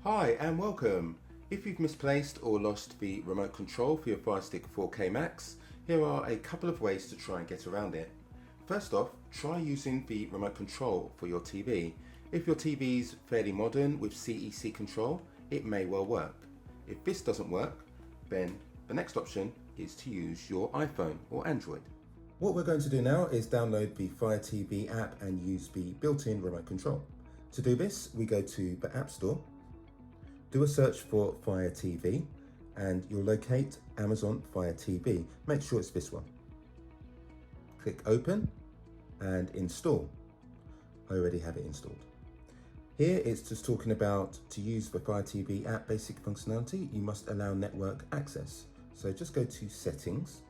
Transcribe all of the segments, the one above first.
Hi and welcome. If you've misplaced or lost the remote control for your Firestick 4K Max, here are a couple of ways to try and get around it. First off, try using the remote control for your TV. If your TV is fairly modern with CEC control, it may well work. If this doesn't work, then the next option is to use your iPhone or Android. What we're going to do now is download the Fire TV app and use the built-in remote control. To do this, we go to the App Store, do a search for Fire TV, and you'll locate Amazon Fire TV. Make sure it's this one. Click Open and Install. I already have it installed. Here it's just talking about to use the Fire TV app basic functionality, you must allow network access. So just go to Settings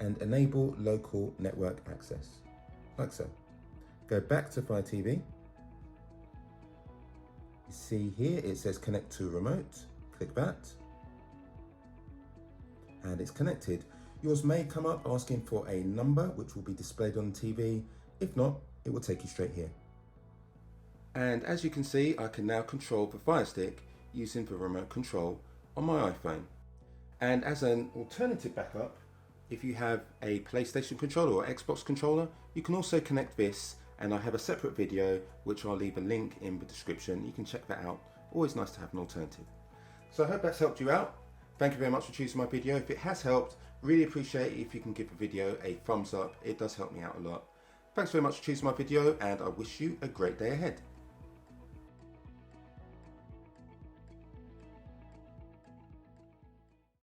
and enable local network access, like so. Go back to Fire TV. You see here it says connect to remote, click that, and it's connected. Yours may come up asking for a number which will be displayed on the TV. If not, it will take you straight here. And as you can see, I can now control the Fire Stick using the remote control on my iPhone. And as an alternative backup, if you have a PlayStation controller or Xbox controller, you can also connect this, and I have a separate video which I'll leave a link in the description. You can check that out. Always nice to have an alternative. So I hope that's helped you out. Thank you very much for choosing my video. If it has helped, really appreciate it if you can give the video a thumbs up. It does help me out a lot. Thanks very much for choosing my video, and I wish you a great day ahead.